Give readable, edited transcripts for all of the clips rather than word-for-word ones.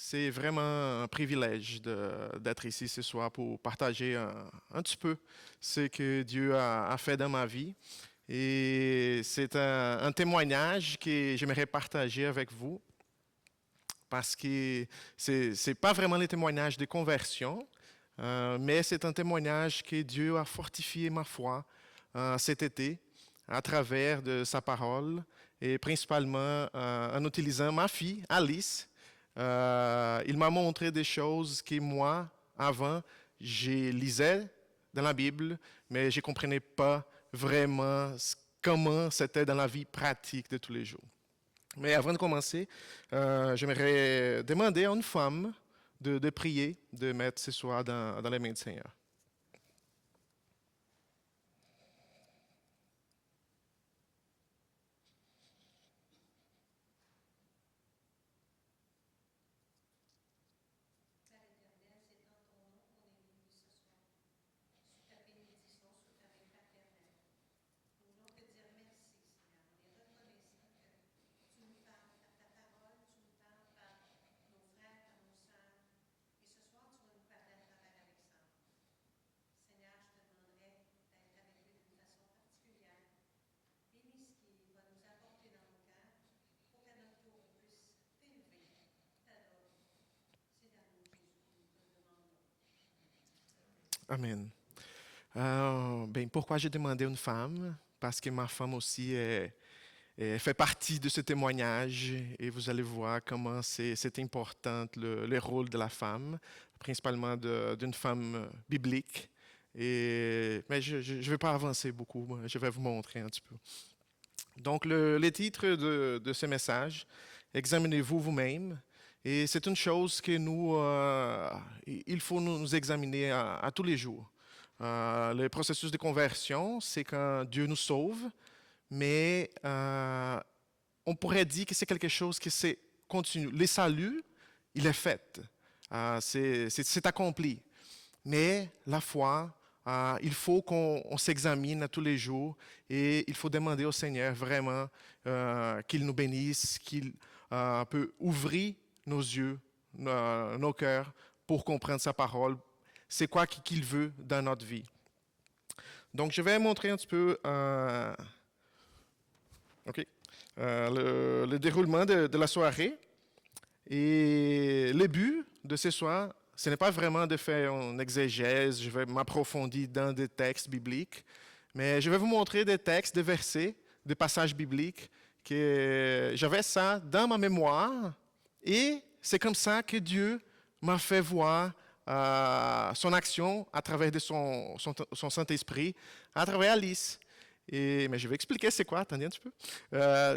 C'est vraiment un privilège d'être ici ce soir pour partager un petit peu ce que Dieu a fait dans ma vie. Et c'est un témoignage que j'aimerais partager avec vous parce que c'est pas vraiment le témoignage de conversion, mais c'est un témoignage que Dieu a fortifié ma foi cet été à travers de sa parole et principalement en utilisant ma fille, Alice. Il m'a montré des choses que moi, avant, je lisais dans la Bible, mais je ne comprenais pas vraiment comment c'était dans la vie pratique de tous les jours. Mais avant de commencer, j'aimerais demander à une femme de prier, de mettre ce soir dans les mains du Seigneur. Amen. Pourquoi j'ai demandé une femme? Parce que ma femme aussi fait partie de ce témoignage et vous allez voir comment c'est important le rôle de la femme, principalement d'une femme biblique. Mais je ne vais pas avancer beaucoup, je vais vous montrer un petit peu. Donc, le titre de ce message, examinez-vous vous-même. Et c'est une chose que il faut nous examiner à tous les jours. Le processus de conversion, c'est quand Dieu nous sauve, mais on pourrait dire que c'est quelque chose qui c'est continu. Le salut, il est fait, c'est accompli. Mais la foi, il faut qu'on s'examine à tous les jours et il faut demander au Seigneur vraiment qu'il nous bénisse, qu'il peut ouvrir nos yeux, nos cœurs pour comprendre sa parole. C'est quoi qu'il veut dans notre vie. Donc, je vais montrer un petit peu le déroulement de la soirée. Et le but de ce soir, ce n'est pas vraiment de faire une exégèse, je vais m'approfondir dans des textes bibliques, mais je vais vous montrer des textes, des versets, des passages bibliques, que j'avais ça dans ma mémoire, et c'est comme ça que Dieu m'a fait voir son action à travers de son Saint-Esprit, à travers Alice. Mais je vais expliquer c'est quoi, attendez un petit peu.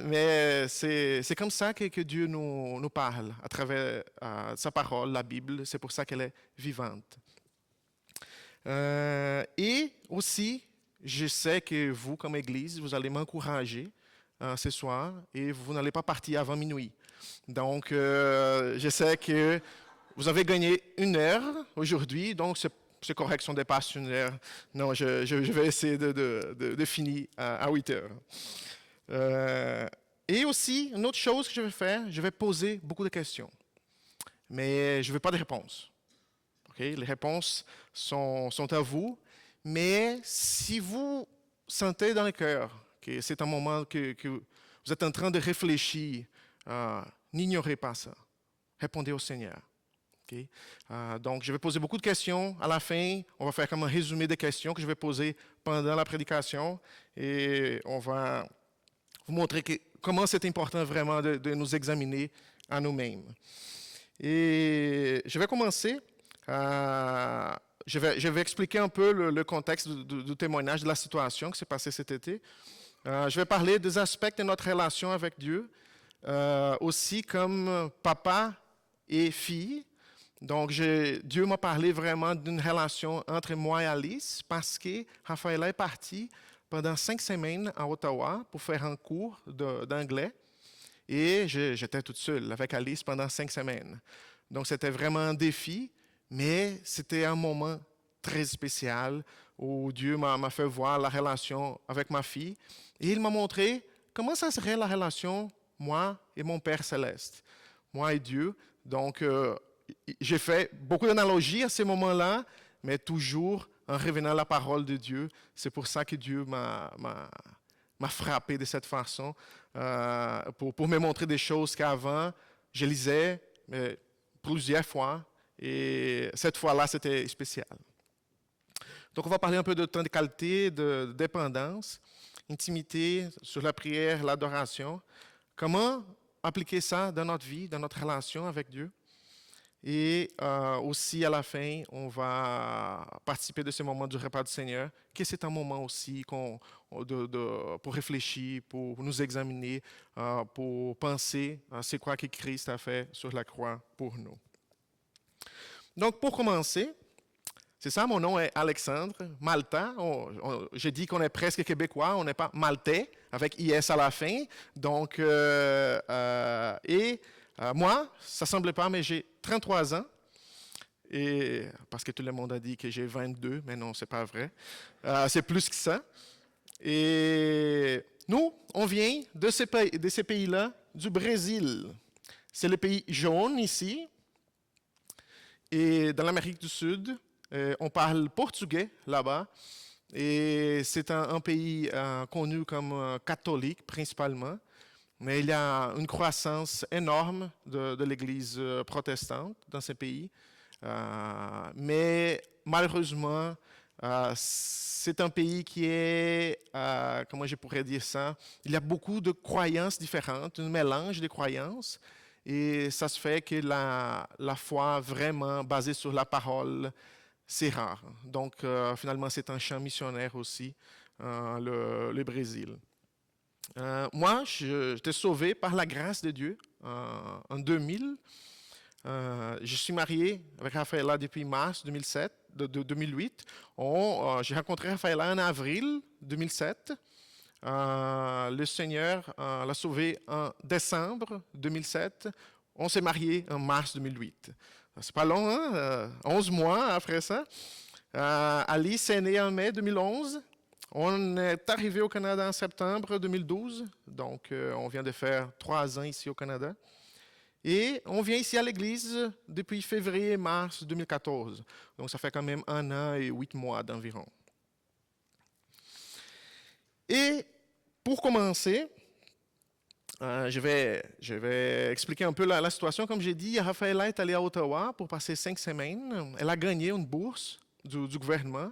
Mais c'est comme ça que Dieu nous parle, à travers sa parole, la Bible. C'est pour ça qu'elle est vivante. Et aussi, je sais que vous, comme Église, vous allez m'encourager ce soir et vous n'allez pas partir avant minuit. Donc, je sais que vous avez gagné 1 heure aujourd'hui, donc c'est correct si on dépasse 1 heure. Non, je vais essayer de finir à 8 heures. Et aussi, une autre chose que je vais faire, je vais poser beaucoup de questions. Mais je ne veux pas de réponses. Okay? Les réponses sont à vous. Mais si vous sentez dans le cœur que c'est un moment que vous êtes en train de réfléchir, n'ignorez pas ça. Répondez au Seigneur. Okay? Donc, je vais poser beaucoup de questions. À la fin, on va faire comme un résumé des questions que je vais poser pendant la prédication. Et on va vous montrer comment c'est important vraiment de nous examiner à nous-mêmes. Et je vais commencer. Je vais expliquer un peu le contexte du témoignage, de la situation qui s'est passée cet été. Je vais parler des aspects de notre relation avec Dieu, aussi comme papa et fille. Donc, Dieu m'a parlé vraiment d'une relation entre moi et Alice parce que Rafaela est partie pendant 5 semaines à Ottawa pour faire un cours d'anglais. Et j'étais toute seule avec Alice pendant 5 semaines. Donc, c'était vraiment un défi, mais c'était un moment très spécial où Dieu m'a fait voir la relation avec ma fille. Et il m'a montré comment ça serait la relation, moi et mon Père Céleste. Moi et Dieu, Donc, j'ai fait beaucoup d'analogies à ces moments-là, mais toujours en revenant à la parole de Dieu. C'est pour ça que Dieu m'a frappé de cette façon, pour me montrer des choses qu'avant, je lisais plusieurs fois, et cette fois-là, c'était spécial. Donc, on va parler un peu de temps de qualité, de dépendance, intimité, sur la prière, l'adoration. Comment appliquer ça dans notre vie, dans notre relation avec Dieu. Et aussi, à la fin, on va participer de ce moment du repas du Seigneur, que c'est un moment aussi pour réfléchir, pour nous examiner, pour penser à ce quoi que Christ a fait sur la croix pour nous. Donc, pour commencer, c'est ça, mon nom est Alexandre Malta. J'ai dit qu'on est presque québécois, on n'est pas maltais, avec IS à la fin. Donc, moi, ça ne semblait pas, mais j'ai 33 ans. Et, parce que tout le monde a dit que j'ai 22, mais non, ce n'est pas vrai. C'est plus que ça. Et nous, on vient de ces pays-là, du Brésil. C'est le pays jaune ici. Et dans l'Amérique du Sud, on parle portugais là-bas. Et c'est un pays connu comme catholique principalement. Mais il y a une croissance énorme de l'Église protestante dans ce pays. Mais malheureusement, c'est un pays qui est, comment je pourrais dire ça, il y a beaucoup de croyances différentes, un mélange de croyances. Et ça se fait que la foi vraiment basée sur la parole, c'est rare. Donc, finalement, c'est un champ missionnaire aussi, le Brésil. Moi, j'étais sauvé par la grâce de Dieu en 2000. Je suis marié avec Rafaela depuis mars 2008. J'ai rencontré Rafaela en avril 2007. Le Seigneur l'a sauvé en décembre 2007. On s'est marié en mars 2008. C'est pas long, hein? 11 mois après ça. Alice est née en mai 2011. On est arrivé au Canada en septembre 2012. Donc, on vient de faire 3 ans ici au Canada. Et on vient ici à l'église depuis février et mars 2014. Donc, ça fait quand même 1 an et 8 mois d'environ. Et pour commencer, je vais expliquer un peu la situation. Comme j'ai dit, Rafaela est allée à Ottawa pour passer 5 semaines. Elle a gagné une bourse du gouvernement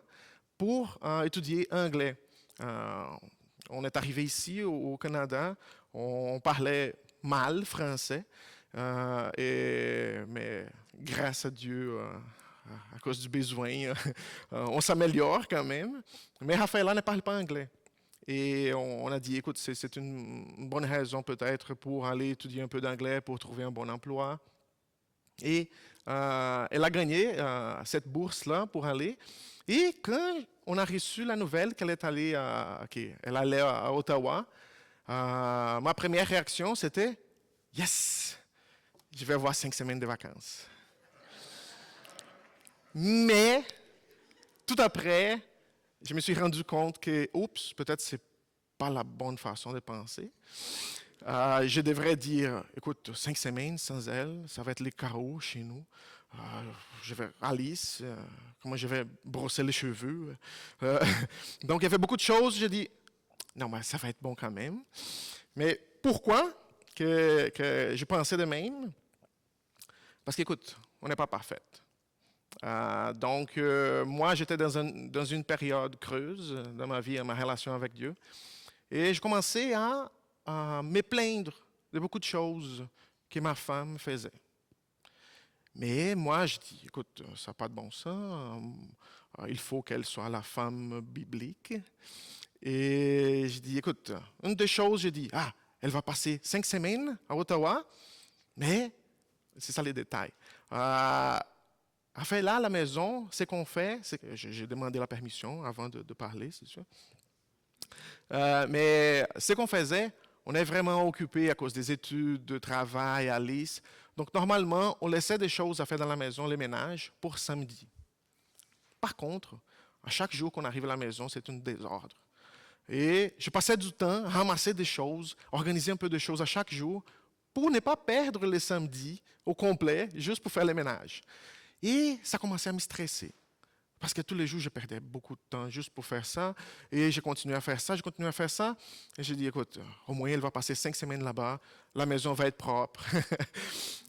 pour étudier anglais. On est arrivé ici au Canada, on parlait mal français, mais grâce à Dieu, à cause du besoin, on s'améliore quand même. Mais Rafaela ne parle pas anglais. Et on a dit, écoute, c'est une bonne raison peut-être pour aller étudier un peu d'anglais, pour trouver un bon emploi. Et elle a gagné cette bourse-là pour aller. Et quand on a reçu la nouvelle qu'elle allait à Ottawa, ma première réaction, c'était « Yes! Je vais avoir 5 semaines de vacances. » Mais, tout après, je me suis rendu compte que, oups, peut-être c'est pas la bonne façon de penser. Je devrais dire, écoute, 5 semaines sans elle, ça va être les carreaux chez nous. Alice, comment je vais brosser les cheveux. Donc, il y avait beaucoup de choses. J'ai dit, non, mais ça va être bon quand même. Mais pourquoi que je pensais de même? Parce qu'écoute, on n'est pas parfaite. Donc, moi, j'étais dans une période creuse dans ma vie, dans ma relation avec Dieu. Et je commençais à me plaindre de beaucoup de choses que ma femme faisait. Mais moi, je dis, écoute, ça n'a pas de bon sens. Il faut qu'elle soit la femme biblique. Et je dis, écoute, une des choses, je dis, elle va passer 5 semaines à Ottawa, mais c'est ça les détails. Enfin, là, à la maison, ce qu'on fait, c'est que j'ai demandé la permission avant de parler, c'est sûr. Mais ce qu'on faisait, on est vraiment occupé à cause des études, de travail, Alice. Donc, normalement, on laissait des choses à faire dans la maison, les ménages, pour samedi. Par contre, à chaque jour qu'on arrive à la maison, c'est un désordre. Et je passais du temps à ramasser des choses, organiser un peu de choses à chaque jour pour ne pas perdre les samedis au complet, juste pour faire les ménages. Et ça commençait à me stresser. Parce que tous les jours, je perdais beaucoup de temps juste pour faire ça. Et je continuais à faire ça, je continuais à faire ça. Et j'ai dit, écoute, au moins, elle va passer 5 semaines là-bas. La maison va être propre.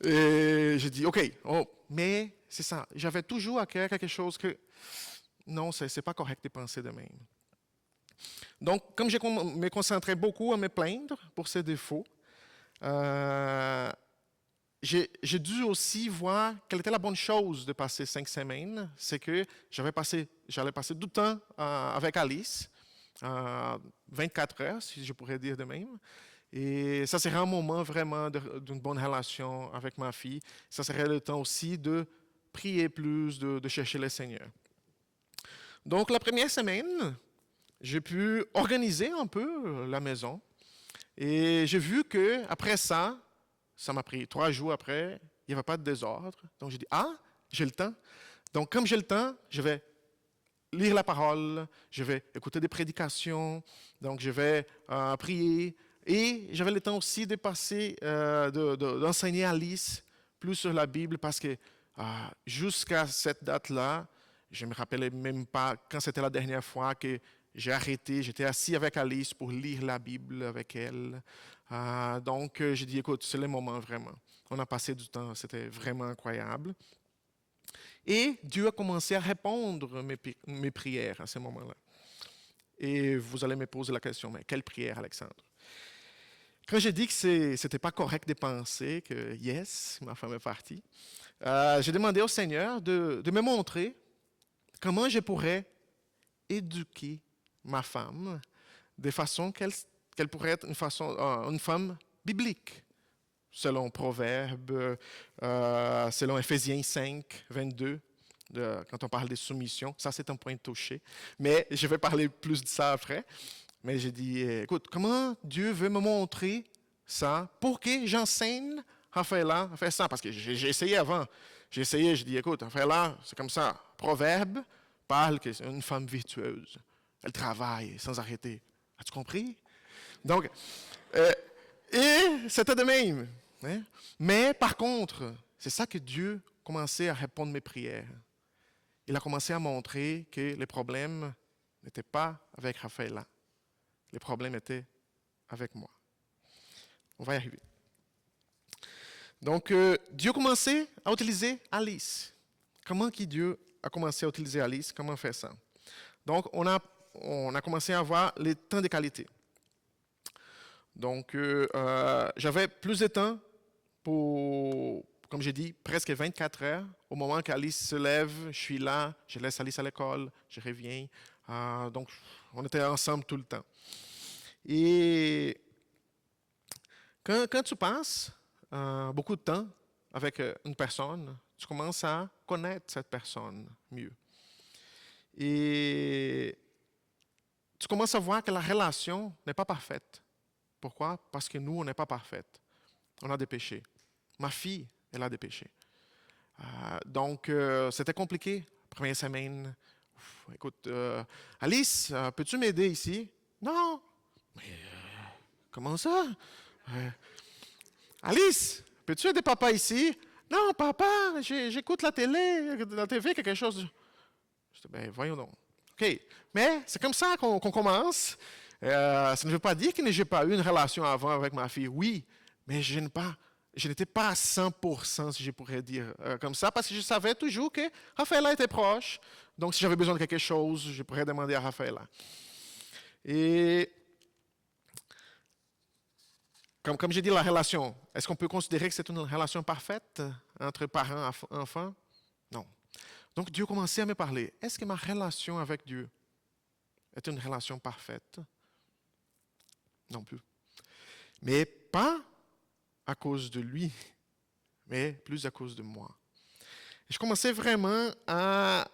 Et j'ai dit, OK. Oh, mais c'est ça. J'avais toujours à cœur quelque chose que, non, c'est pas correct de penser de même. Donc, comme je me concentrais beaucoup à me plaindre pour ces défauts, j'ai dû aussi voir quelle était la bonne chose de passer 5 semaines. C'est que j'allais passer du temps avec Alice, 24 heures, si je pourrais dire de même. Et ça serait un moment vraiment d'une bonne relation avec ma fille. Ça serait le temps aussi de prier plus, de chercher le Seigneur. Donc, la première semaine, j'ai pu organiser un peu la maison. Et j'ai vu qu'après ça, ça m'a pris 3 jours après, il n'y avait pas de désordre. Donc j'ai dit, j'ai le temps. Donc comme j'ai le temps, je vais lire la parole, je vais écouter des prédications, donc je vais prier. Et j'avais le temps aussi de passer, d'enseigner à Alice plus sur la Bible parce que jusqu'à cette date-là, je ne me rappelais même pas quand c'était la dernière fois que j'ai arrêté, j'étais assis avec Alice pour lire la Bible avec elle. Donc, j'ai dit, écoute, c'est le moment vraiment. On a passé du temps, c'était vraiment incroyable. Et Dieu a commencé à répondre mes prières à ce moment-là. Et vous allez me poser la question, mais quelle prière, Alexandre? Quand j'ai dit que ce n'était pas correct de penser que, yes, ma femme est partie, j'ai demandé au Seigneur de me montrer comment je pourrais éduquer ma femme de façon qu'elle pourrait être une femme biblique, selon Proverbes, selon Éphésiens 5, 22, quand on parle de soumission. Ça, c'est un point touché. Mais je vais parler plus de ça après. Mais j'ai dit, écoute, comment Dieu veut me montrer ça pour que j'enseigne Raphaëla à faire ça? Parce que j'ai essayé avant. J'ai dit, écoute, Raphaëla, c'est comme ça. Proverbe parle que c'est une femme virtueuse. Elle travaille sans arrêter. As-tu compris? Donc, et c'était de même. Hein? Mais par contre, c'est ça que Dieu commençait à répondre à mes prières. Il a commencé à montrer que les problèmes n'étaient pas avec Raphaëla. Les problèmes étaient avec moi. On va y arriver. Donc, Dieu commençait à utiliser Alice. Comment Dieu a commencé à utiliser Alice? Comment faire ça? Donc, on a commencé à avoir les temps de qualité. Donc, j'avais plus de temps pour, comme j'ai dit, presque 24 heures. Au moment qu'Alice se lève, je suis là, je laisse Alice à l'école, je reviens. Donc, on était ensemble tout le temps. Et quand tu passes beaucoup de temps avec une personne, tu commences à connaître cette personne mieux. Et tu commences à voir que la relation n'est pas parfaite. Pourquoi? Parce que nous, on n'est pas parfaite. On a des péchés. Ma fille, elle a des péchés. Donc, c'était compliqué. Première semaine. Écoute, Alice, peux-tu m'aider ici? Non. Mais comment ça? Alice, peux-tu aider papa ici? Non, papa, j'écoute la TV, quelque chose. Je dis, ben, voyons donc. OK. Mais c'est comme ça qu'on commence. Ça ne veut pas dire que je n'ai pas eu une relation avant avec ma fille. Oui, mais je n'étais pas à 100%, si je pourrais dire comme ça, parce que je savais toujours que Raphaëla était proche. Donc, si j'avais besoin de quelque chose, je pourrais demander à Raphaëla. Et comme j'ai dit, la relation, est-ce qu'on peut considérer que c'est une relation parfaite entre parents et enfants? Non. Donc, Dieu commençait à me parler. Est-ce que ma relation avec Dieu est une relation parfaite? Non plus. Mais pas à cause de lui, mais plus à cause de moi. Et je commençais vraiment à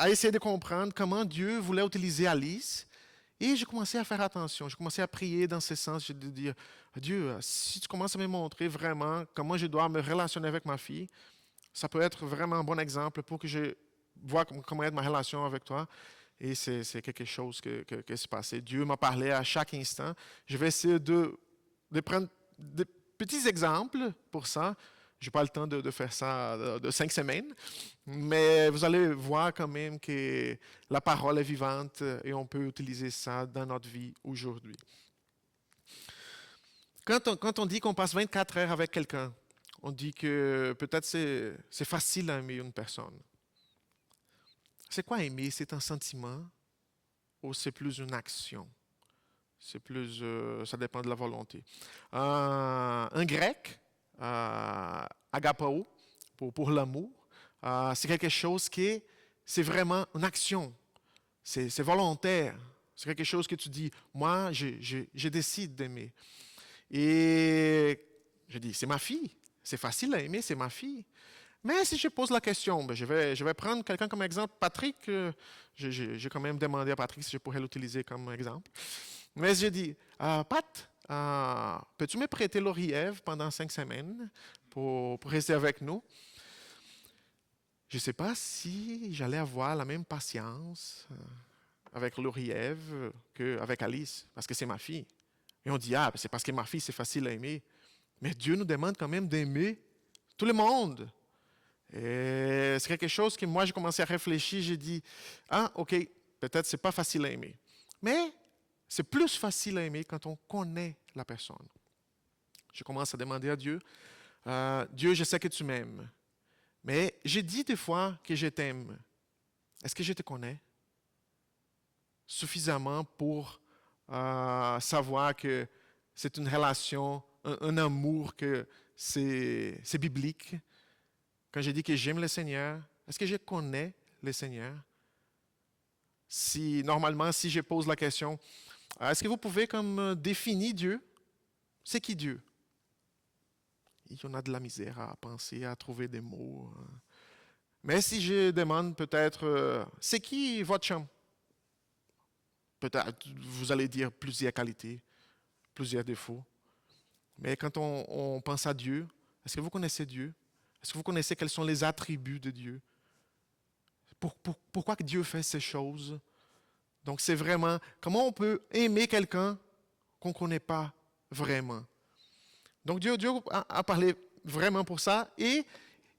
essayer de comprendre comment Dieu voulait utiliser Alice. Et j'ai commencé à faire attention. J'ai commencé à prier dans ce sens. J'ai dit, dire, Dieu, si tu commences à me montrer vraiment comment je dois me relationner avec ma fille, ça peut être vraiment un bon exemple pour que je vois comment est ma relation avec toi. Et c'est quelque chose qui s'est passé. Dieu m'a parlé à chaque instant. Je vais essayer de petits exemples pour ça. Je n'ai pas le temps de faire ça de 5 semaines, mais vous allez voir quand même que la parole est vivante et on peut utiliser ça dans notre vie aujourd'hui. Quand on dit qu'on passe 24 heures avec quelqu'un, on dit que peut-être c'est facile à aimer une personne. C'est quoi aimer? C'est un sentiment ou c'est plus une action? C'est plus, ça dépend de la volonté. Un grec, agapao, pour l'amour, c'est quelque chose c'est vraiment une action. C'est volontaire. C'est quelque chose que tu dis, moi, je décide d'aimer. Et je dis, c'est ma fille. C'est facile à aimer, c'est ma fille. Mais si je pose la question, je vais prendre quelqu'un comme exemple. Patrick, j'ai quand même demandé à Patrick si je pourrais l'utiliser comme exemple. Mais j'ai dit, Pat, peux-tu me prêter Laurie-Ève pendant 5 semaines pour rester avec nous? Je ne sais pas si j'allais avoir la même patience avec Laurie-Ève qu'avec Alice, parce que c'est ma fille. Et on dit, c'est parce que ma fille, c'est facile à aimer. Mais Dieu nous demande quand même d'aimer tout le monde. Et c'est quelque chose que moi, j'ai commencé à réfléchir. J'ai dit, OK, peut-être c'est pas facile à aimer. Mais c'est plus facile à aimer quand on connaît la personne. Je commence à demander à Dieu, Dieu, je sais que tu m'aimes. Mais j'ai dit des fois que je t'aime. Est-ce que je te connais suffisamment pour savoir que c'est une relation, un amour, que c'est biblique? Quand je dis que j'aime le Seigneur, est-ce que je connais le Seigneur? Normalement, si je pose la question, est-ce que vous pouvez comme définir Dieu? C'est qui Dieu? Il y en a de la misère à penser, à trouver des mots. Mais si je demande peut-être, c'est qui votre chum? Peut-être vous allez dire plusieurs qualités, plusieurs défauts. Mais quand on pense à Dieu, est-ce que vous connaissez Dieu? Est-ce que vous connaissez quels sont les attributs de Dieu? Pourquoi Dieu fait ces choses? Donc c'est vraiment, comment on peut aimer quelqu'un qu'on ne connaît pas vraiment? Donc Dieu a parlé vraiment pour ça et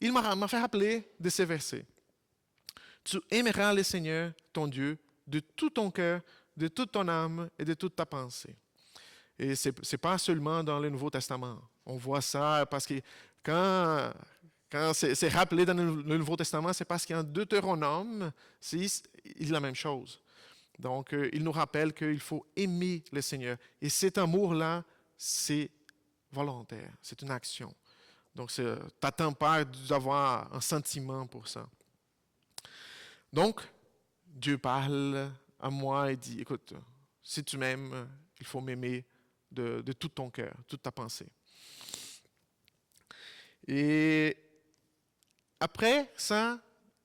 il m'a fait rappeler de ces versets. Tu aimeras le Seigneur, ton Dieu, de tout ton cœur, de toute ton âme et de toute ta pensée. Et ce n'est pas seulement dans le Nouveau Testament. On voit ça parce que quand c'est rappelé dans le Nouveau Testament, c'est parce qu'en Deutéronome 6, il dit la même chose. Donc, il nous rappelle qu'il faut aimer le Seigneur. Et cet amour-là, c'est volontaire, c'est une action. Donc, tu n'attends pas d'avoir un sentiment pour ça. Donc, Dieu parle à moi et dit, écoute, si tu m'aimes, il faut m'aimer de tout ton cœur, toute ta pensée. Et après ça,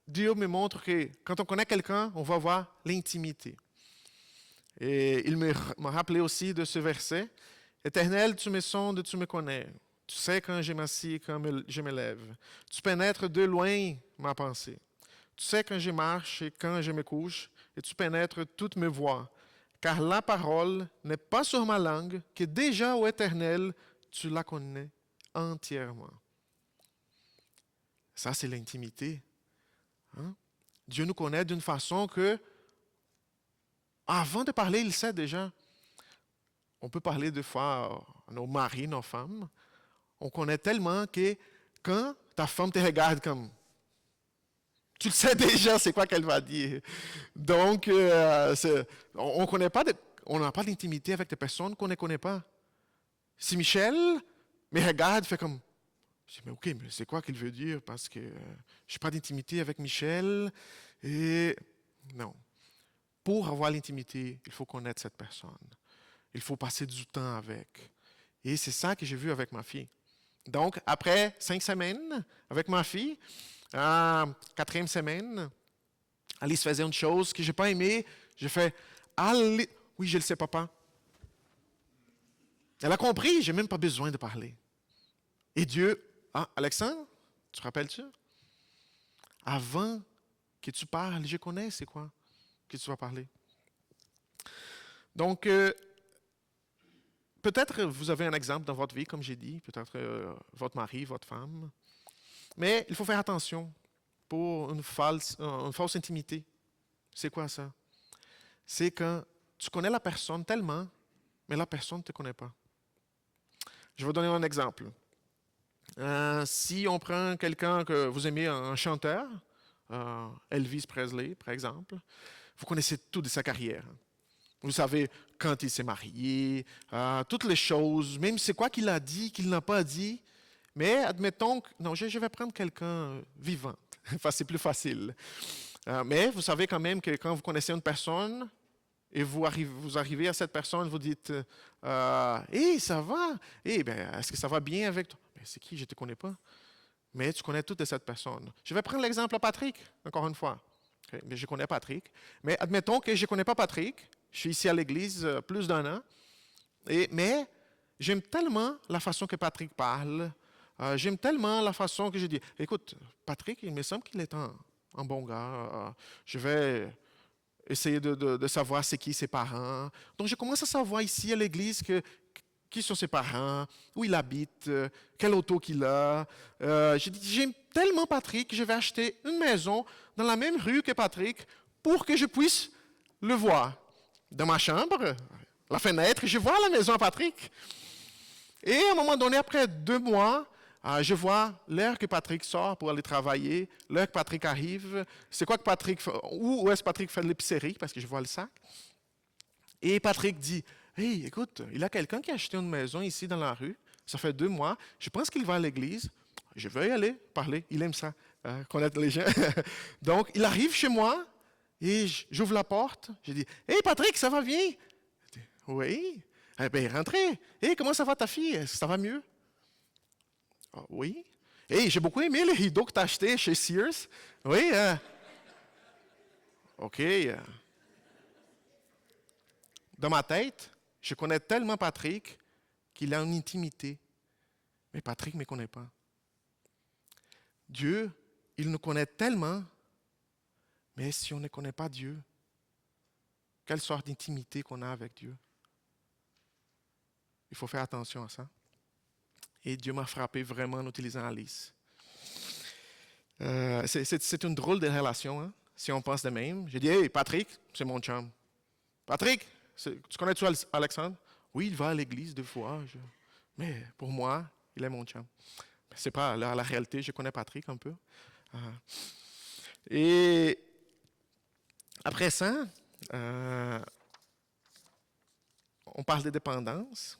Dieu me montre que quand on connaît quelqu'un, on va voir l'intimité. Et il m'a rappelé aussi de ce verset, Éternel, tu me sondes, tu me connais. Tu sais quand je m'assieds et quand je me lève. Tu pénètres de loin ma pensée. Tu sais quand je marche et quand je me couche, et tu pénètres toutes mes voies. Car la parole n'est pas sur ma langue, que déjà, ô Éternel, tu la connais entièrement. Ça, c'est l'intimité. Hein? Dieu nous connaît d'une façon que, avant de parler, il sait déjà. On peut parler des fois à nos maris, nos femmes. On connaît tellement que quand ta femme te regarde comme... Tu le sais déjà, c'est quoi qu'elle va dire. Donc, on n'a pas d'intimité avec des personnes qu'on ne connaît pas. Si Michel me regarde, fait comme... Je dis, mais OK, mais c'est quoi qu'il veut dire? Parce que je n'ai pas d'intimité avec Michel. Et non. Pour avoir l'intimité, il faut connaître cette personne. Il faut passer du temps avec. Et c'est ça que j'ai vu avec ma fille. Donc, après 5 semaines avec ma fille, 4e semaine, Alice faisait une chose que je n'ai pas aimée. J'ai fait, oui, je le sais, papa. Elle a compris, je n'ai même pas besoin de parler. Et Dieu, Alexandre, tu te rappelles-tu? Avant que tu parles, je connais c'est quoi que tu vas parler. Donc, Peut-être vous avez un exemple dans votre vie, comme j'ai dit, peut-être votre mari, votre femme. Mais il faut faire attention pour une fausse intimité. C'est quoi ça? C'est quand tu connais la personne tellement, mais la personne ne te connaît pas. Je vais vous donner un exemple. Si on prend quelqu'un que vous aimez, un chanteur, Elvis Presley, par exemple, vous connaissez tout de sa carrière. Vous savez quand il s'est marié, toutes les choses, même c'est quoi qu'il a dit, qu'il n'a pas dit. Mais admettons que, non, je vais prendre quelqu'un vivant. Enfin, c'est plus facile. Mais vous savez quand même que quand vous connaissez une personne et vous arrivez à cette personne, vous dites hey, ça va? Hey, ben, est-ce que ça va bien avec toi? Ben, c'est qui? Je ne te connais pas. Mais tu connais tout de cette personne. Je vais prendre l'exemple de Patrick, encore une fois. Okay? Mais je connais Patrick. Mais admettons que je ne connais pas Patrick. Je suis ici à l'église plus d'un an. Mais j'aime tellement la façon que Patrick parle. J'aime tellement la façon que je dis, écoute, Patrick, il me semble qu'il est un bon gars. Je vais essayer de savoir c'est qui ses parents. Donc je commence à savoir ici à l'église qui sont ses parents, où il habite, quelle auto qu'il a. Je dis, j'aime tellement Patrick que je vais acheter une maison dans la même rue que Patrick pour que je puisse le voir. Dans ma chambre, la fenêtre, je vois la maison à Patrick. Et à un moment donné, après 2 mois, je vois l'heure que Patrick sort pour aller travailler, l'heure que Patrick arrive, c'est quoi que Patrick fait, où est-ce que Patrick fait de l'épicerie, parce que je vois le sac. Et Patrick dit, hey, écoute, il y a quelqu'un qui a acheté une maison ici dans la rue, ça fait 2 mois, je pense qu'il va à l'église, je vais y aller parler, il aime ça, connaître les gens. Donc, il arrive chez moi, et j'ouvre la porte, je dis, hey Patrick, ça va bien? Il dit, oui. Eh bien, rentrez. Hey, comment ça va ta fille? Ça va mieux? Ah, oui. Hey, j'ai beaucoup aimé les rideaux que tu as achetés chez Sears. Oui. OK. Dans ma tête, je connais tellement Patrick qu'il a une intimité. Mais Patrick ne me connaît pas. Dieu, il nous connaît tellement, mais si on ne connaît pas Dieu, quelle sorte d'intimité qu'on a avec Dieu? Il faut faire attention à ça. Et Dieu m'a frappé vraiment en utilisant Alice. C'est une drôle de relation, hein, si on pense de même. J'ai dit, hey, Patrick, c'est mon chum. Patrick, tu connais-tu Alexandre? Oui, il va à l'église 2 fois. Mais pour moi, il est mon chum. C'est pas la réalité, je connais Patrick un peu. Et après ça, on parle de dépendance.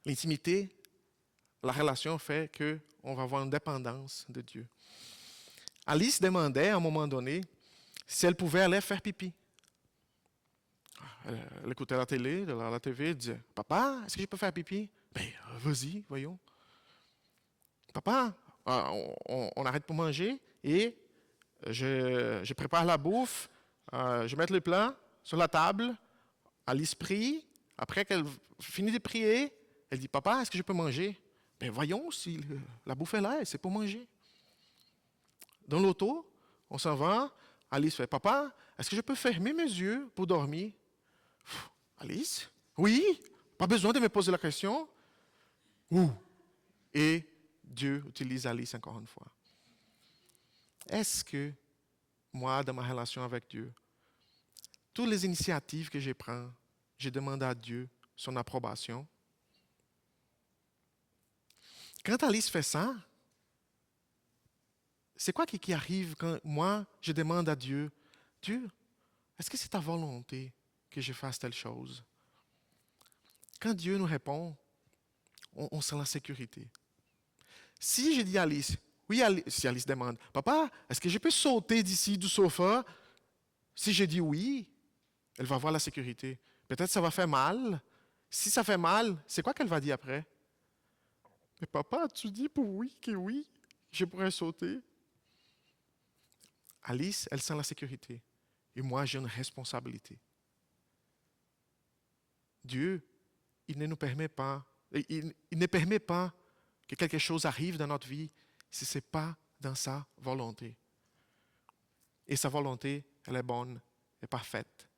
L'intimité, la relation fait qu'on va avoir une dépendance de Dieu. Alice demandait à un moment donné si elle pouvait aller faire pipi. Elle écoutait la télé, la TV, elle disait, papa, est-ce que je peux faire pipi? Ben, vas-y, voyons. Papa, on arrête pour manger et je prépare la bouffe, je mets le plat sur la table, Alice prie. Après qu'elle finit de prier, elle dit, papa, est-ce que je peux manger? Ben voyons si la bouffe est là, c'est pour manger. Dans l'auto, on s'en va, Alice fait, papa, est-ce que je peux fermer mes yeux pour dormir? Alice? Oui, pas besoin de me poser la question. Ouh. Et Dieu utilise Alice encore une fois. Est-ce que moi, dans ma relation avec Dieu, toutes les initiatives que je prends, je demande à Dieu son approbation? Quand Alice fait ça, c'est quoi qui arrive quand moi, je demande à Dieu, Dieu, est-ce que c'est ta volonté que je fasse telle chose? Quand Dieu nous répond, on sent la sécurité. Si je dis à Alice, oui, si Alice demande, papa, est-ce que je peux sauter d'ici du sofa? Si je dis oui, elle va avoir la sécurité. Peut-être ça va faire mal. Si ça fait mal, c'est quoi qu'elle va dire après? Mais papa, tu dis pour oui que oui, je pourrais sauter. Alice, elle sent la sécurité. Et moi, j'ai une responsabilité. Dieu, il ne nous permet pas, il ne permet pas que quelque chose arrive dans notre vie si ce n'est pas dans sa volonté. Et sa volonté, elle est bonne, est parfaite,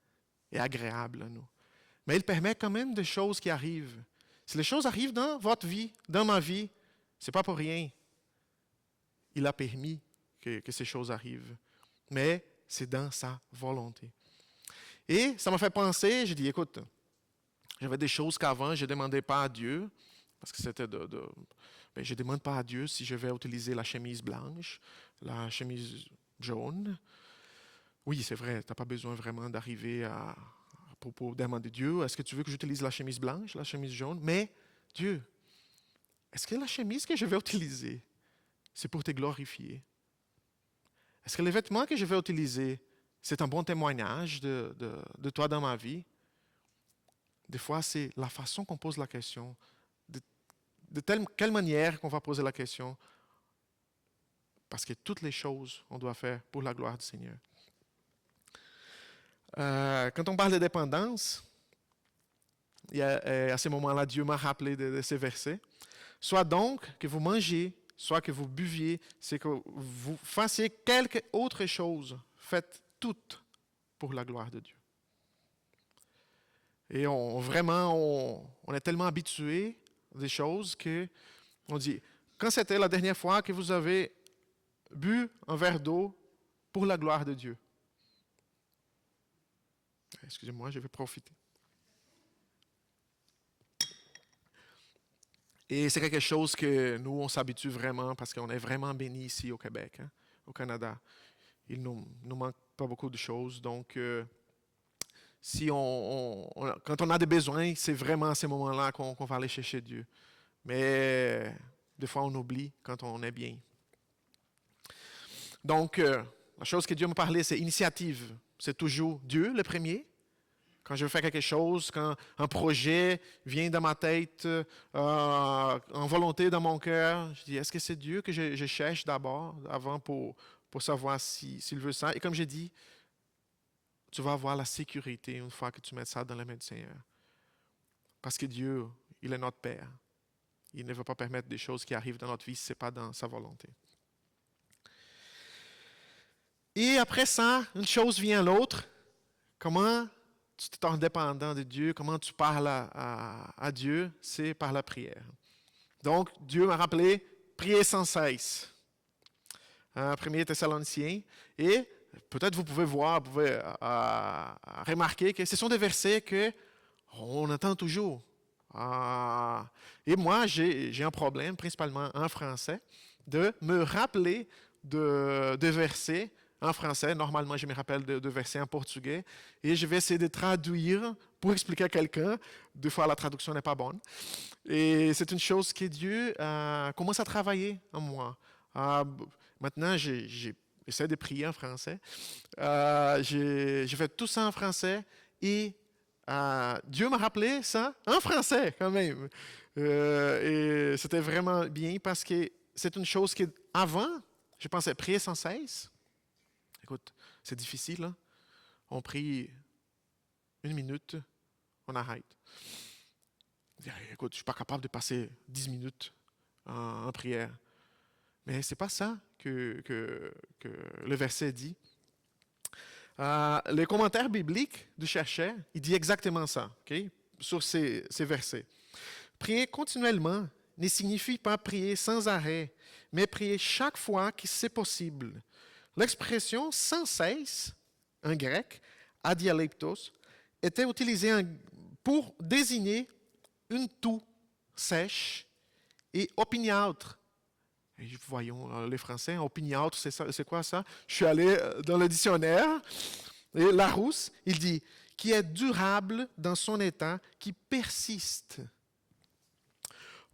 est agréable à nous. Mais il permet quand même des choses qui arrivent. Si les choses arrivent dans votre vie, dans ma vie, ce n'est pas pour rien. Il a permis que ces choses arrivent. Mais c'est dans sa volonté. Et ça m'a fait penser, j'ai dit, écoute, j'avais des choses qu'avant, je ne demandais pas à Dieu, parce que c'était je ne demande pas à Dieu si je vais utiliser la chemise blanche, la chemise jaune. Oui, c'est vrai, tu n'as pas besoin vraiment d'arriver pour demander Dieu, est-ce que tu veux que j'utilise la chemise blanche, la chemise jaune? Mais Dieu, est-ce que la chemise que je vais utiliser, c'est pour te glorifier? Est-ce que les vêtements que je vais utiliser, c'est un bon témoignage de toi dans ma vie? Des fois, c'est la façon qu'on pose la question, quelle manière qu'on va poser la question, parce que toutes les choses, on doit faire pour la gloire du Seigneur. Quand on parle de dépendance, à ce moment-là, Dieu m'a rappelé de ces versets. Soit donc que vous mangez, soit que vous buviez, c'est que vous fassiez quelque autre chose. Faites tout pour la gloire de Dieu. Et on est tellement habitué des choses qu'on dit, quand c'était la dernière fois que vous avez bu un verre d'eau pour la gloire de Dieu? Excusez-moi, je vais profiter. Et c'est quelque chose que nous, on s'habitue vraiment parce qu'on est vraiment bénis ici au Québec, hein, au Canada. Il ne nous manque pas beaucoup de choses. Donc, si quand on a des besoins, c'est vraiment à ces moments-là qu'on va aller chercher Dieu. Mais des fois, on oublie quand on est bien. Donc, la chose que Dieu me parlait, c'est initiative. C'est toujours Dieu le premier. Quand je veux faire quelque chose, quand un projet vient dans ma tête, en volonté dans mon cœur, je dis, est-ce que c'est Dieu que je cherche d'abord, avant pour savoir s'il veut ça? Et comme j'ai dit, tu vas avoir la sécurité une fois que tu mets ça dans les mains du Seigneur. Parce que Dieu, il est notre Père. Il ne veut pas permettre des choses qui arrivent dans notre vie si ce n'est pas dans sa volonté. Et après ça, une chose vient à l'autre. Comment tu te tornes dépendant de Dieu, comment tu parles à Dieu, c'est par la prière. Donc, Dieu m'a rappelé, prier sans cesse. 1 Thessaloniciens. Et peut-être vous pouvez voir, vous pouvez remarquer que ce sont des versets qu'on entend toujours. Et moi, j'ai un problème, principalement en français, de me rappeler de versets en français. Normalement, je me rappelle de versets en portugais et je vais essayer de traduire pour expliquer à quelqu'un. Des fois, la traduction n'est pas bonne. Et c'est une chose que Dieu commence à travailler en moi. Maintenant, j'essaie de prier en français. Je fais tout ça en français et Dieu m'a rappelé ça en français quand même. Et c'était vraiment bien parce que c'est une chose que avant, je pensais prier sans cesse. Écoute, c'est difficile. Hein? On prie 1 minute, on arrête. Écoute, je ne suis pas capable de passer 10 minutes en prière. Mais ce n'est pas ça que le verset dit. Les commentaires bibliques du chercheur, il dit exactement ça, okay, sur ces versets. Prier continuellement ne signifie pas prier sans arrêt, mais prier chaque fois que c'est possible. L'expression sans cesse, en grec, adialeptos, était utilisée pour désigner une toux sèche et opiniâtre. Et voyons les Français, opiniâtre, c'est quoi ça? Je suis allé dans le dictionnaire, et Larousse, il dit, qui est durable dans son état, qui persiste.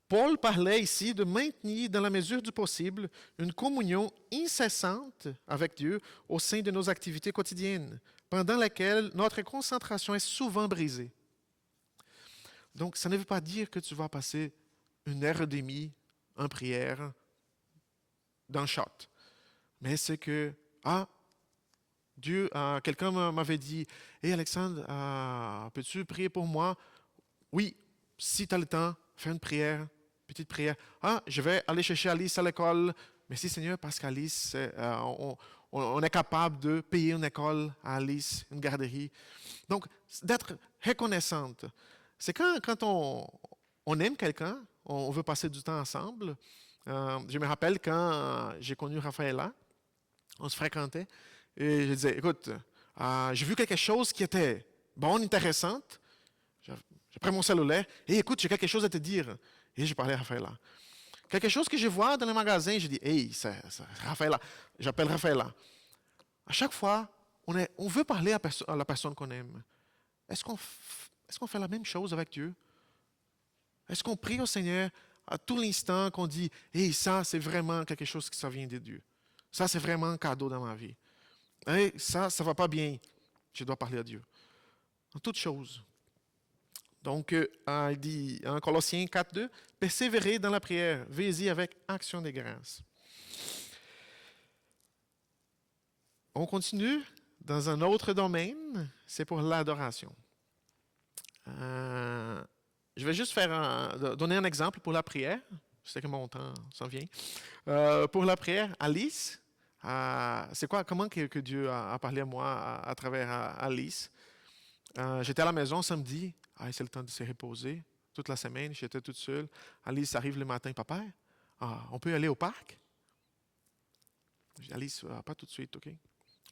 Paul parlait ici de maintenir, dans la mesure du possible, une communion incessante avec Dieu au sein de nos activités quotidiennes, pendant lesquelles notre concentration est souvent brisée. Donc, ça ne veut pas dire que tu vas passer 1h30 en prière d'un shot. Mais c'est que, Dieu, quelqu'un m'avait dit, « Hey Alexandre, peux-tu prier pour moi? » Oui, si tu as le temps, fais une prière. Petite prière. Je vais aller chercher Alice à l'école. Merci Seigneur parce qu'Alice, on est capable de payer une école à Alice, une garderie. Donc, d'être reconnaissante. C'est quand on aime quelqu'un, on veut passer du temps ensemble. Je me rappelle quand j'ai connu Raphaëla, on se fréquentait, et je disais, écoute, j'ai vu quelque chose qui était bonne, intéressante. J'ai pris mon cellulaire, et écoute, j'ai quelque chose à te dire. Et j'ai parlé à Raphaëla. Quelque chose que je vois dans le magasin, je dis, hey, c'est Raphaëla. J'appelle Raphaëla. À chaque fois, on veut parler à la personne qu'on aime. Est-ce qu'on fait la même chose avec Dieu? Est-ce qu'on prie au Seigneur à tout l'instant qu'on dit, hey, ça, c'est vraiment quelque chose qui ça vient de Dieu. Ça, c'est vraiment un cadeau dans ma vie. Hey, ça ne va pas bien. Je dois parler à Dieu. En toutes choses. Donc, il dit en Colossiens 4.2, persévérez dans la prière, veillez-y avec action de grâce. On continue dans un autre domaine, c'est pour l'adoration. Je vais juste donner un exemple pour la prière. Je sais que mon temps s'en vient. Pour la prière, Alice, c'est quoi, comment que Dieu a parlé à moi à travers Alice? J'étais à la maison samedi. C'est le temps de se reposer. Toute la semaine, j'étais toute seule. Alice arrive le matin, papa, on peut aller au parc? Je dis, Alice, pas tout de suite, OK?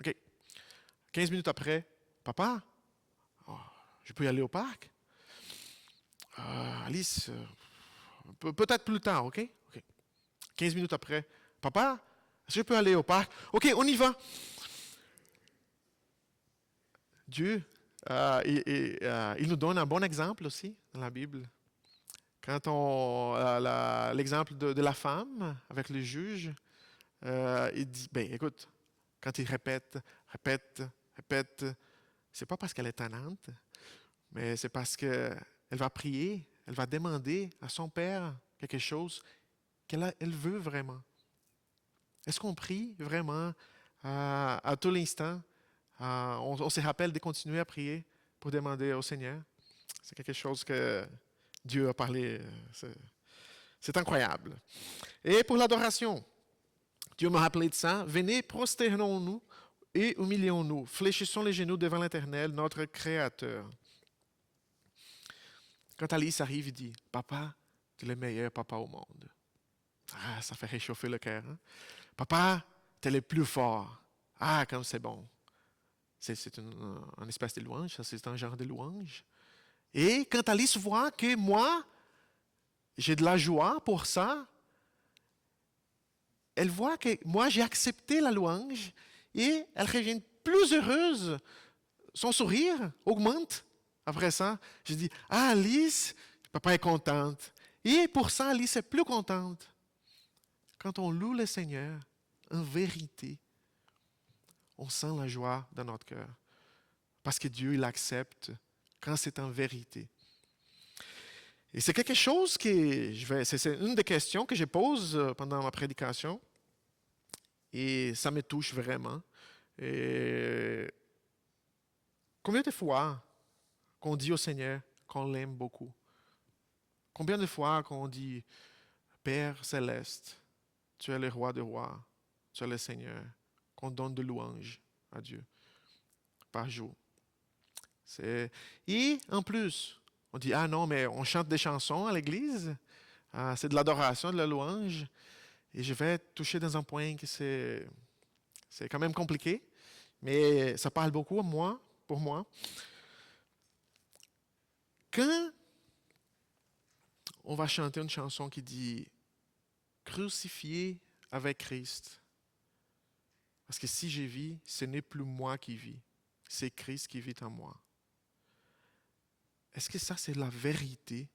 OK. 15 minutes après, papa, je peux y aller au parc? Alice, peut-être plus tard, OK? 15 minutes après, papa, est-ce que je peux aller au parc? OK, on y va. Dieu, il nous donne un bon exemple aussi dans la Bible. Quand l'exemple de la femme avec le juge, il dit, écoute, quand il répète, c'est pas parce qu'elle est tannante, mais c'est parce qu'elle va prier, elle va demander à son Père quelque chose qu'elle veut vraiment. Est-ce qu'on prie vraiment à tout l'instant? On se rappelle de continuer à prier pour demander au Seigneur. C'est quelque chose que Dieu a parlé. C'est incroyable. Et pour l'adoration, Dieu m'a rappelé de ça. Venez, prosternons-nous et humilions-nous. Fléchissons les genoux devant l'Éternel, notre Créateur. Quand Alice arrive, il dit, papa, tu es le meilleur papa au monde. Ça fait réchauffer le cœur. Hein? Papa, tu es le plus fort. Comme c'est bon. C'est une espèce de louange, ça, c'est un genre de louange. Et quand Alice voit que moi, j'ai de la joie pour ça, elle voit que moi, j'ai accepté la louange et elle revient plus heureuse. Son sourire augmente après ça. Je dis, Alice, papa est contente. Et pour ça, Alice est plus contente. Quand on loue le Seigneur, en vérité, on sent la joie dans notre cœur. Parce que Dieu, il accepte quand c'est en vérité. Et c'est quelque chose c'est une des questions que je pose pendant ma prédication. Et ça me touche vraiment. Et combien de fois qu'on dit au Seigneur qu'on l'aime beaucoup? Combien de fois qu'on dit, Père céleste, tu es le roi des rois, tu es le Seigneur, qu'on donne de louanges à Dieu par jour. Et en plus, on dit, non, mais on chante des chansons à l'église, c'est de l'adoration, de la louange, et je vais toucher dans un point que c'est quand même compliqué, mais ça parle beaucoup pour moi. Quand on va chanter une chanson qui dit « Crucifié avec Christ », parce que si je vis, ce n'est plus moi qui vis, c'est Christ qui vit en moi. Est-ce que ça, c'est la vérité?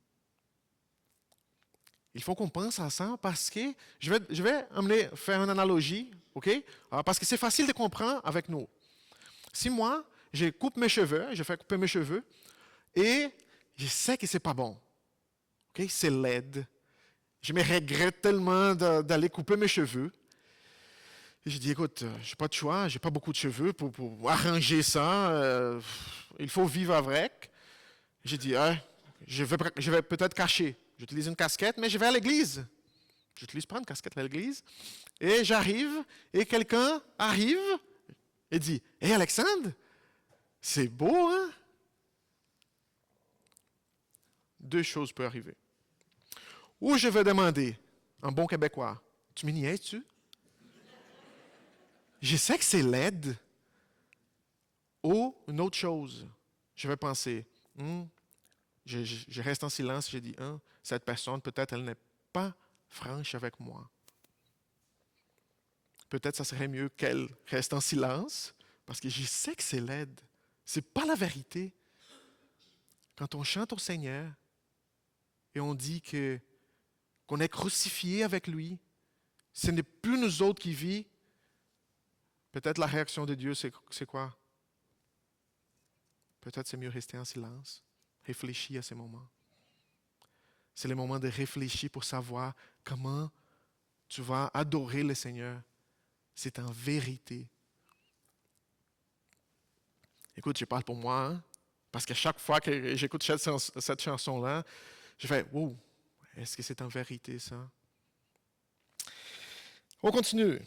Il faut qu'on pense à ça parce que je vais faire une analogie, OK? Parce que c'est facile de comprendre avec nous. Si moi, je coupe mes cheveux, je fais couper mes cheveux, et je sais que c'est pas bon. OK? C'est laid. Je me regrette tellement d'aller couper mes cheveux. Et je dis, écoute, je n'ai pas de choix, je n'ai pas beaucoup de cheveux pour arranger ça. Il faut vivre avec. J'ai dit, je vais peut-être cacher. J'utilise une casquette, mais je vais à l'église. J'utilise pas une casquette à l'église. Et j'arrive, et quelqu'un arrive et dit, « Hé Alexandre, c'est beau, hein? » Deux choses peuvent arriver. Ou je vais demander, en bon québécois, « Tu me niaises-tu? » Je sais que c'est laid. Ou une autre chose, je vais penser, je reste en silence, je dis, cette personne, peut-être, elle n'est pas franche avec moi. Peut-être ça serait mieux qu'elle reste en silence, parce que je sais que c'est laid. Ce n'est pas la vérité. Quand on chante au Seigneur et on dit qu'on est crucifié avec lui, ce n'est plus nous autres qui vivons, peut-être la réaction de Dieu, c'est quoi? Peut-être c'est mieux rester en silence, réfléchir à ces moments. C'est le moment de réfléchir pour savoir comment tu vas adorer le Seigneur. C'est en vérité. Écoute, je parle pour moi, hein? Parce qu'à chaque fois que j'écoute cette chanson-là, je fais, wow, est-ce que c'est en vérité ça? On continue.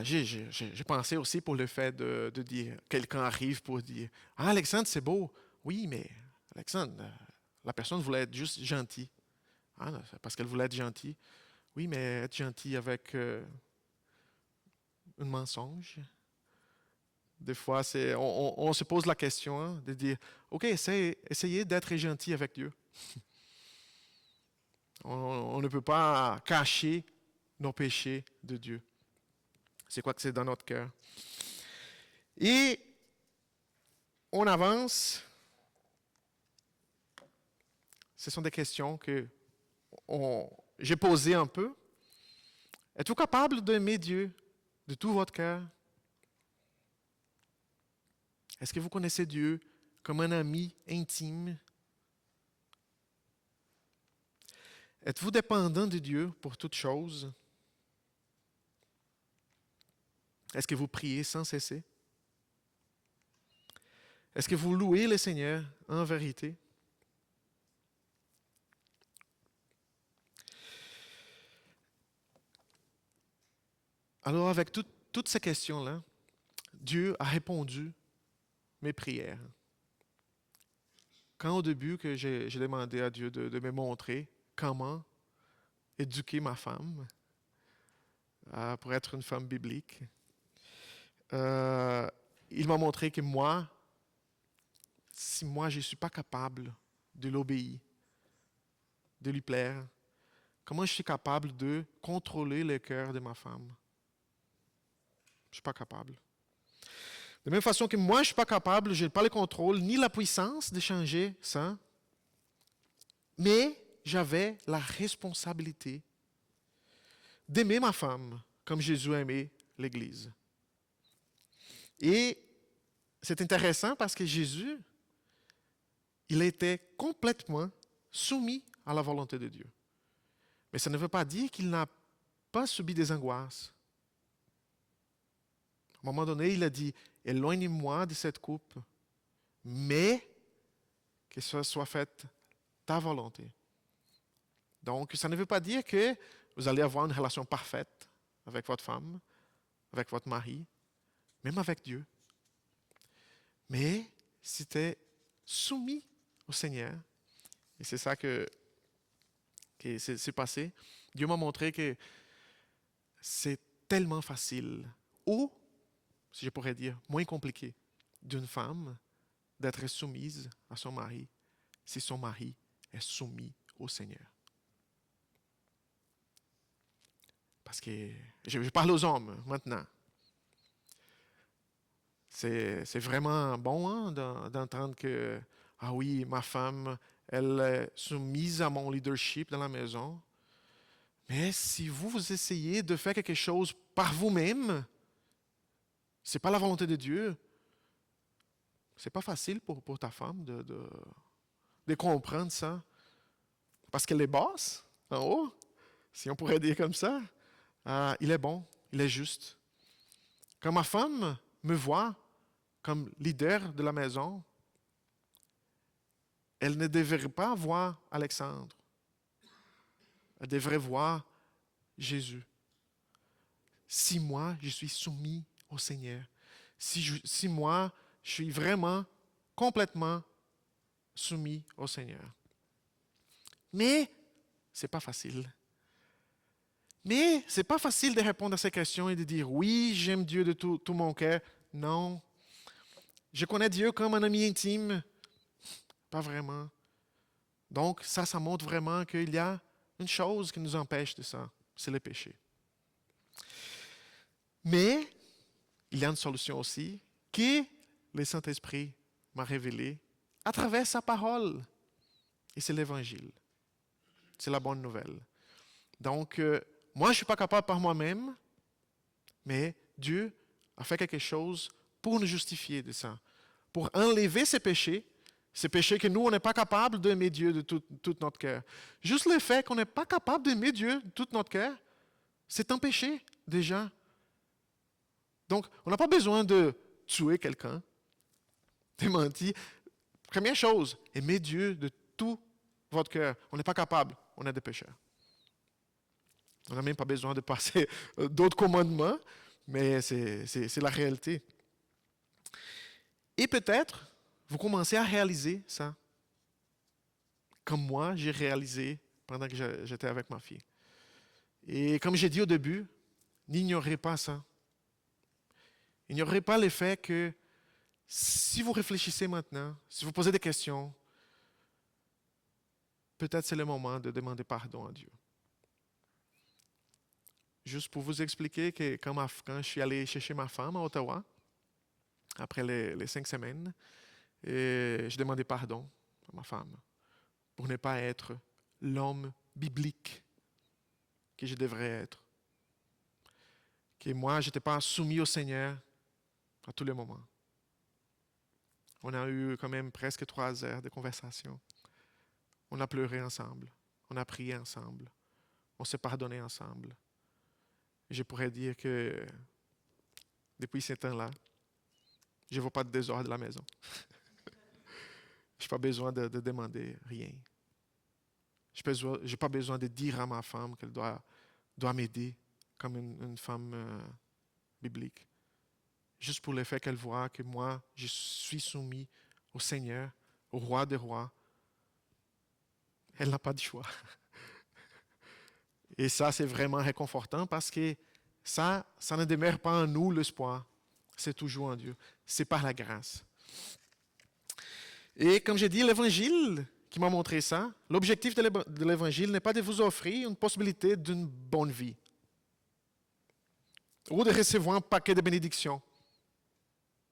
J'ai pensé aussi pour le fait de dire, quelqu'un arrive pour dire, ah, Alexandre, c'est beau. Oui, mais Alexandre, la personne voulait être juste gentille. Ah, parce qu'elle voulait être gentille. Oui, mais être gentil avec un mensonge. Des fois, on se pose la question de dire, OK, essayez d'être gentil avec Dieu. On ne peut pas cacher nos péchés de Dieu. C'est quoi que c'est dans notre cœur. Et on avance. Ce sont des questions que j'ai posées un peu. Êtes-vous capable d'aimer Dieu de tout votre cœur? Est-ce que vous connaissez Dieu comme un ami intime? Êtes-vous dépendant de Dieu pour toutes choses? Est-ce que vous priez sans cesser? Est-ce que vous louez le Seigneur en vérité? Alors, avec toutes ces questions-là, Dieu a répondu mes prières. Quand au début que j'ai demandé à Dieu de me montrer comment éduquer ma femme pour être une femme biblique, il m'a montré que moi, si moi je ne suis pas capable de l'obéir, de lui plaire, comment je suis capable de contrôler le cœur de ma femme? Je ne suis pas capable. De la même façon que moi, je ne suis pas capable, je n'ai pas le contrôle ni la puissance de changer ça, mais j'avais la responsabilité d'aimer ma femme comme Jésus a aimé l'Église. Et c'est intéressant parce que Jésus, il était complètement soumis à la volonté de Dieu. Mais ça ne veut pas dire qu'il n'a pas subi des angoisses. À un moment donné, il a dit, éloigne-moi de cette coupe, mais que ce soit faite ta volonté. Donc, ça ne veut pas dire que vous allez avoir une relation parfaite avec votre femme, avec votre mari, même avec Dieu. Mais c'était soumis au Seigneur. Et c'est ça que c'est passé. Dieu m'a montré que c'est tellement facile, ou, si je pourrais dire, moins compliqué, d'une femme d'être soumise à son mari si son mari est soumis au Seigneur. Parce que je parle aux hommes maintenant. C'est vraiment bon d'entendre que, ah oui, ma femme, elle est soumise à mon leadership dans la maison. Mais si vous essayez de faire quelque chose par vous-même, ce n'est pas la volonté de Dieu. Ce n'est pas facile pour ta femme de comprendre ça. Parce qu'elle est basse, en haut, si on pourrait dire comme ça. Il est bon, il est juste. Quand ma femme me voit comme leader de la maison, elle ne devrait pas voir Alexandre. Elle devrait voir Jésus. Si moi, je suis soumis au Seigneur, si moi, je suis vraiment, complètement soumis au Seigneur. Mais, ce n'est pas facile. Mais, ce n'est pas facile de répondre à ces questions et de dire, oui, j'aime Dieu de tout mon cœur. Non. Je connais Dieu comme un ami intime. Pas vraiment. Donc, ça montre vraiment qu'il y a une chose qui nous empêche de ça, c'est le péché. Mais, il y a une solution aussi que le Saint-Esprit m'a révélée à travers sa parole. Et c'est l'Évangile. C'est la bonne nouvelle. Donc, moi, je ne suis pas capable par moi-même, mais Dieu a fait quelque chose pour nous justifier de ça, pour enlever ces péchés que nous, on n'est pas capable d'aimer Dieu de tout notre cœur. Juste le fait qu'on n'est pas capable d'aimer Dieu de tout notre cœur, c'est un péché déjà. Donc, on n'a pas besoin de tuer quelqu'un, de mentir. Première chose, aimer Dieu de tout votre cœur. On n'est pas capable, on est des pécheurs. On n'a même pas besoin de passer d'autres commandements, mais c'est la réalité. Et peut-être, vous commencez à réaliser ça, comme moi, j'ai réalisé pendant que j'étais avec ma fille. Et comme j'ai dit au début, n'ignorez pas ça. Ignorez pas le fait que si vous réfléchissez maintenant, si vous posez des questions, peut-être c'est le moment de demander pardon à Dieu. Juste pour vous expliquer que quand je suis allé chercher ma femme à Ottawa, après les 5 semaines, et je demandais pardon à ma femme pour ne pas être l'homme biblique que je devrais être. Que moi, je n'étais pas soumis au Seigneur à tous les moments. On a eu quand même presque 3 heures de conversation. On a pleuré ensemble. On a prié ensemble. On s'est pardonné ensemble. Je pourrais dire que depuis ce temps-là, je ne vois pas de désordre à la maison. Je n'ai pas besoin de demander rien. Je n'ai pas besoin de dire à ma femme qu'elle doit m'aider comme une femme biblique. Juste pour le fait qu'elle voit que moi, je suis soumis au Seigneur, au roi des rois. Elle n'a pas de choix. Et ça, c'est vraiment réconfortant parce que ça ne demeure pas en nous l'espoir. C'est toujours en Dieu. C'est par la grâce. Et comme j'ai dit, l'Évangile qui m'a montré ça, l'objectif de l'Évangile n'est pas de vous offrir une possibilité d'une bonne vie ou de recevoir un paquet de bénédictions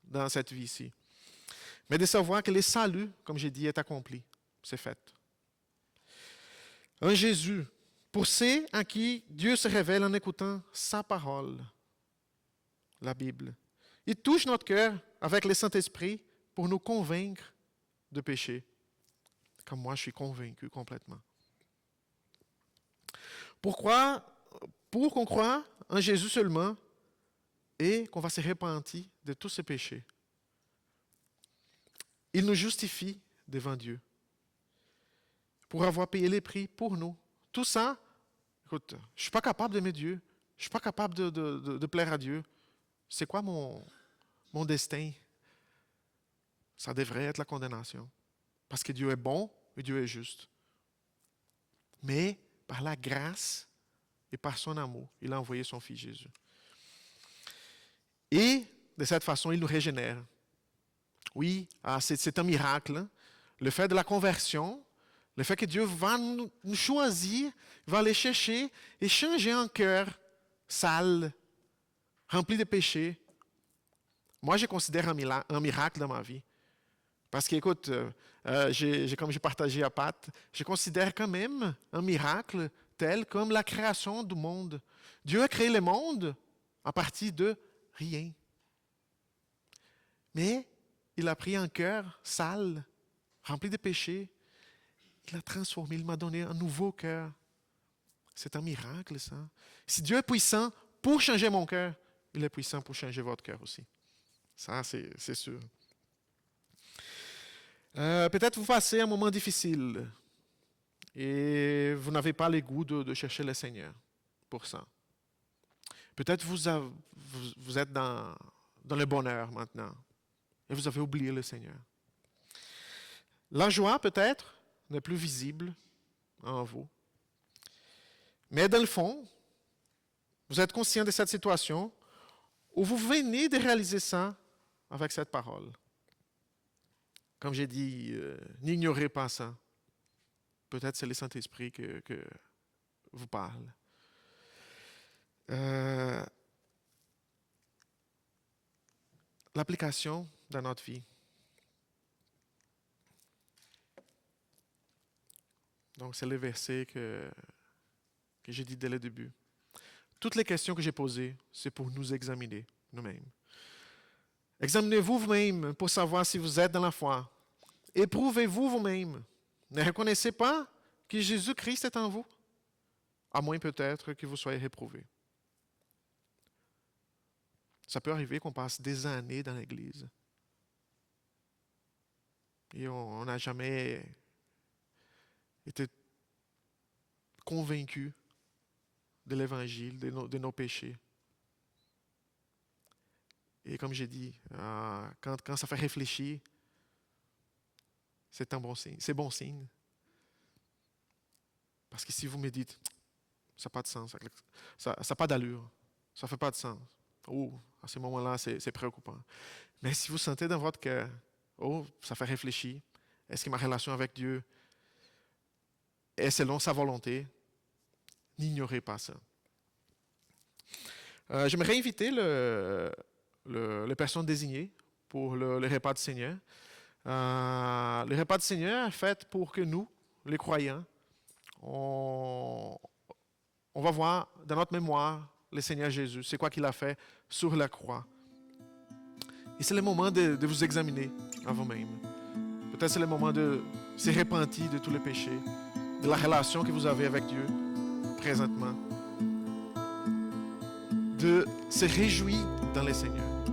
dans cette vie-ci, mais de savoir que le salut, comme j'ai dit, est accompli. C'est fait. Un Jésus, pour ceux à qui Dieu se révèle en écoutant sa parole, la Bible. Il touche notre cœur avec le Saint-Esprit pour nous convaincre de péché. Comme moi, je suis convaincu complètement. Pourquoi? Pour qu'on croie en Jésus seulement et qu'on va se repentir de tous ses péchés. Il nous justifie devant Dieu pour avoir payé les prix pour nous. Tout ça, écoute, je ne suis pas capable d'aimer Dieu. Je ne suis pas capable de plaire à Dieu. C'est quoi mon destin? Ça devrait être la condamnation. Parce que Dieu est bon et Dieu est juste. Mais par la grâce et par son amour, il a envoyé son Fils Jésus. Et de cette façon, il nous régénère. Oui, c'est un miracle. Hein? Le fait de la conversion, le fait que Dieu va nous choisir, va aller chercher et changer un cœur sale, rempli de péchés. Moi, je considère un miracle dans ma vie. Parce que, écoute, comme j'ai partagé à Pat, je considère quand même un miracle tel comme la création du monde. Dieu a créé le monde à partir de rien. Mais il a pris un cœur sale, rempli de péchés. Il l'a transformé, il m'a donné un nouveau cœur. C'est un miracle, ça. Si Dieu est puissant pour changer mon cœur, il est puissant pour changer votre cœur aussi. Ça, c'est sûr. Peut-être vous passez un moment difficile et vous n'avez pas le goût de chercher le Seigneur pour ça. Peut-être vous êtes dans le bonheur maintenant et vous avez oublié le Seigneur. La joie, peut-être, n'est plus visible en vous. Mais dans le fond, vous êtes conscient de cette situation où vous venez de réaliser ça avec cette parole. Comme j'ai dit, n'ignorez pas ça. Peut-être c'est le Saint-Esprit que vous parle. L'application dans notre vie. Donc, c'est le verset que j'ai dit dès le début. Toutes les questions que j'ai posées, c'est pour nous examiner nous-mêmes. Examinez-vous vous-même pour savoir si vous êtes dans la foi. Éprouvez-vous vous-même. Ne reconnaissez pas que Jésus-Christ est en vous, à moins peut-être que vous soyez réprouvé. Ça peut arriver qu'on passe des années dans l'Église et on n'a jamais été convaincu de l'Évangile, de nos péchés. Et comme j'ai dit, quand ça fait réfléchir, c'est un bon signe. C'est bon signe. Parce que si vous me dites, ça n'a pas de sens, ça n'a pas d'allure, ça ne fait pas de sens. Oh, à ce moment-là, c'est préoccupant. Mais si vous sentez dans votre cœur, oh, ça fait réfléchir, est-ce que ma relation avec Dieu est selon sa volonté? N'ignorez pas ça. J'aimerais inviter les personnes désignées pour le repas du Seigneur. Le repas du Seigneur est fait pour que nous, les croyants, on va voir dans notre mémoire le Seigneur Jésus. C'est quoi qu'il a fait sur la croix. Et c'est le moment de vous examiner à vous-même. Peut-être c'est le moment de se repentir de tous les péchés, de la relation que vous avez avec Dieu présentement, de se réjouir dans le Seigneur.